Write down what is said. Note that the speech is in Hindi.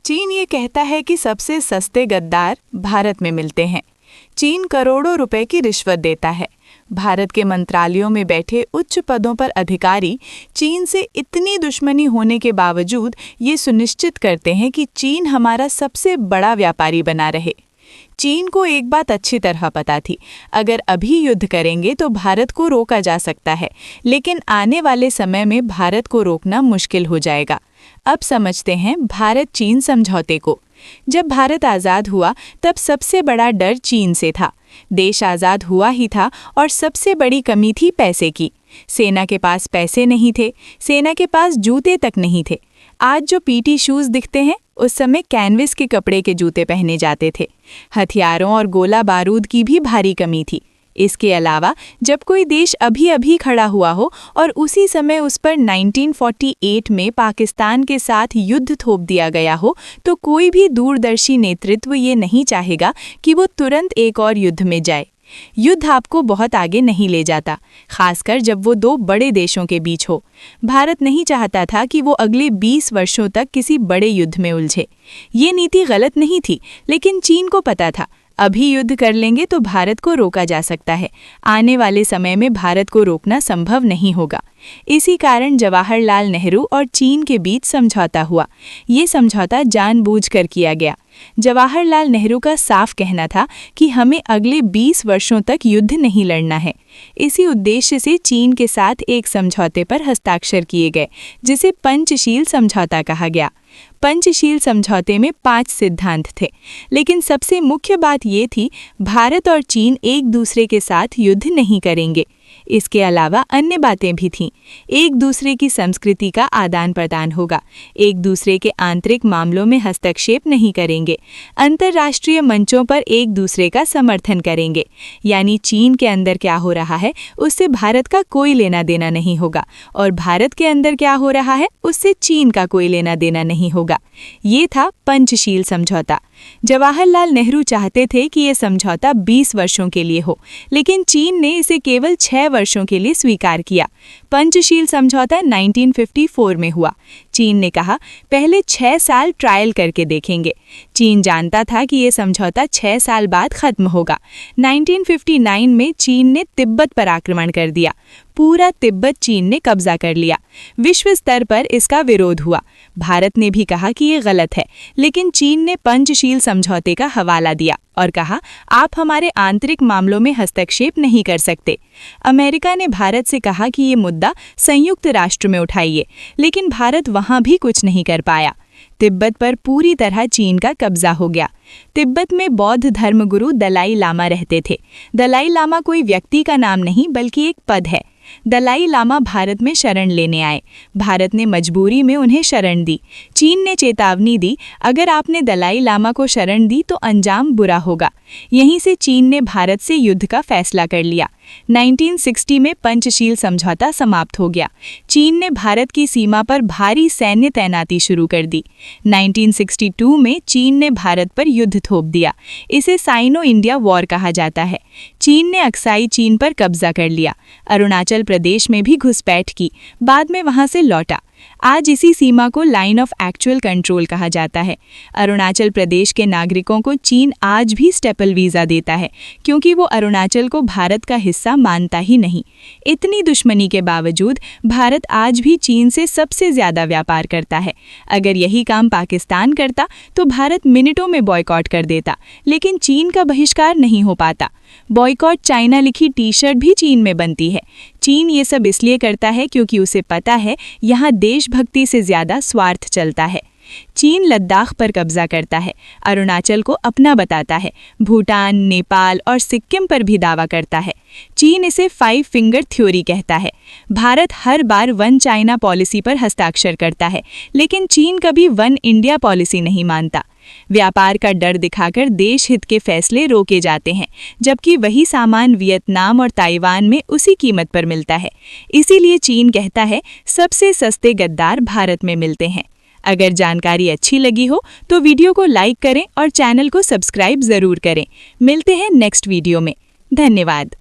चीन ये कहता है कि सबसे सस्ते गद्दार भारत में मिलते हैं। चीन करोड़ों रुपए की रिश्वत देता है। भारत के मंत्रालयों में बैठे उच्च पदों पर अधिकारी चीन से इतनी दुश्मनी होने के बावजूद ये सुनिश्चित करते हैं कि चीन हमारा सबसे बड़ा व्यापारी बना रहे। चीन को एक बात अच्छी तरह पता थी, अगर अभी युद्ध करेंगे तो भारत को रोका जा सकता है, लेकिन आने वाले समय में भारत को रोकना मुश्किल हो जाएगा। अब समझते हैं भारत चीन समझौते को। जब भारत आज़ाद हुआ तब सबसे बड़ा डर चीन से था। देश आज़ाद हुआ ही था और सबसे बड़ी कमी थी पैसे की। सेना के पास पैसे नहीं थे, सेना के पास जूते तक नहीं थे। आज जो पीटी शूज़ दिखते हैं, उस समय कैनविस के कपड़े के जूते पहने जाते थे। हथियारों और गोला बारूद की भी भारी कमी थी। इसके अलावा जब कोई देश अभी खड़ा हुआ हो और उसी समय उस पर 1948 में पाकिस्तान के साथ युद्ध थोप दिया गया हो, तो कोई भी दूरदर्शी नेतृत्व ये नहीं चाहेगा कि वो तुरंत एक और युद्ध में जाए। युद्ध आपको बहुत आगे नहीं ले जाता, खासकर जब वो दो बड़े देशों के बीच हो। भारत नहीं चाहता था कि वो अगले 20 वर्षों तक किसी बड़े युद्ध में उलझे। ये नीति गलत नहीं थी, लेकिन चीन को पता था अभी युद्ध कर लेंगे तो भारत को रोका जा सकता है। आने वाले समय में भारत को रोकना संभव नहीं होगा। इसी कारण जवाहरलाल नेहरू और चीन के बीच समझौता हुआ। ये समझौता जानबूझकर किया गया। जवाहरलाल नेहरू का साफ कहना था कि हमें अगले 20 वर्षों तक युद्ध नहीं लड़ना है। इसी उद्देश्य से चीन के साथ एक समझौते पर हस्ताक्षर किए गए, जिसे पंचशील समझौता कहा गया। पंचशील समझौते में 5 सिद्धांत थे, लेकिन सबसे मुख्य बात ये थी, भारत और चीन एक दूसरे के साथ युद्ध नहीं करेंगे। इसके अलावा अन्य बातें भी थीं। एक दूसरे की संस्कृति का आदान प्रदान होगा, एक दूसरे के आंतरिक मामलों में हस्तक्षेप नहीं करेंगे, अंतर्राष्ट्रीय मंचों पर एक दूसरे का समर्थन करेंगे। यानी चीन के अंदर क्या हो रहा है उससे भारत का कोई लेना देना नहीं होगा, और भारत के अंदर क्या हो रहा है उससे चीन का कोई लेना देना नहीं होगा। ये था पंचशील समझौता। जवाहरलाल नेहरू चाहते थे कि यह समझौता 20 वर्षों के लिए हो, लेकिन चीन ने इसे केवल 6 वर्षों के लिए स्वीकार किया। पंचशील समझौता 1954 में हुआ। चीन ने कहा, पहले 6 साल ट्रायल करके देखेंगे। चीन जानता था कि यह समझौता 6 साल बाद खत्म होगा। 1959 में चीन ने तिब्बत पर आक्रमण कर दिया। पूरा तिब्बत चीन ने कब्जा कर लिया। विश्व स्तर पर इसका विरोध हुआ। भारत ने भी कहा कि ये गलत है, लेकिन चीन ने पंचशील समझौते का हवाला दिया और कहा, आप हमारे आंतरिक मामलों में हस्तक्षेप नहीं कर सकते। अमेरिका ने भारत से कहा कि ये मुद्दा संयुक्त राष्ट्र में उठाइए, लेकिन भारत वहां भी कुछ नहीं कर पाया। तिब्बत पर पूरी तरह चीन का कब्जा हो गया। तिब्बत में बौद्ध धर्मगुरु दलाई लामा रहते थे। दलाई लामा कोई व्यक्ति का नाम नहीं, बल्कि एक पद है। दलाई लामा भारत में शरण लेने आए। भारत ने मजबूरी में उन्हें शरण दी। चीन ने चेतावनी दी, अगर आपने दलाई लामा को शरण दी तो अंजाम बुरा होगा। यहीं से चीन ने भारत से युद्ध का फैसला कर लिया। 1960 में पंचशील समझौता समाप्त हो गया। चीन ने भारत की सीमा पर भारी सैन्य तैनाती शुरू कर दी। 1962 में चीन ने भारत पर युद्ध थोप दिया। इसे साइनो इंडिया वॉर कहा जाता है। चीन ने अक्साई चीन पर कब्जा कर लिया। अरुणाचल प्रदेश में भी घुसपैठ की, बाद में वहां से लौटा। आज इसी सीमा को लाइन ऑफ एक्चुअल कंट्रोल कहा जाता है। अरुणाचल प्रदेश के नागरिकों को चीन आज भी स्टेपल वीज़ा देता है, क्योंकि वो अरुणाचल को भारत का हिस्सा मानता ही नहीं। इतनी दुश्मनी के बावजूद भारत आज भी चीन से सबसे ज़्यादा व्यापार करता है। अगर यही काम पाकिस्तान करता तो भारत मिनटों में बॉयकॉट कर देता, लेकिन चीन का बहिष्कार नहीं हो पाता। बॉयकॉट चाइना लिखी टी-शर्ट भी चीन में बनती है। चीन ये सब इसलिए करता है क्योंकि उसे पता है यहाँ देशभक्ति से ज़्यादा स्वार्थ चलता है। चीन लद्दाख पर कब्जा करता है, अरुणाचल को अपना बताता है, भूटान, नेपाल और सिक्किम पर भी दावा करता है। चीन इसे 5 फिंगर थ्योरी कहता है। भारत हर बार वन चाइना पॉलिसी पर हस्ताक्षर करता है, लेकिन चीन कभी वन इंडिया पॉलिसी नहीं मानता। व्यापार का डर दिखाकर देश हित के फैसले रोके जाते हैं, जबकि वही सामान वियतनाम और ताइवान में उसी कीमत पर मिलता है। इसीलिए चीन कहता है, सबसे सस्ते गद्दार भारत में मिलते हैं। अगर जानकारी अच्छी लगी हो तो वीडियो को लाइक करें और चैनल को सब्सक्राइब ज़रूर करें। मिलते हैं नेक्स्ट वीडियो में। धन्यवाद।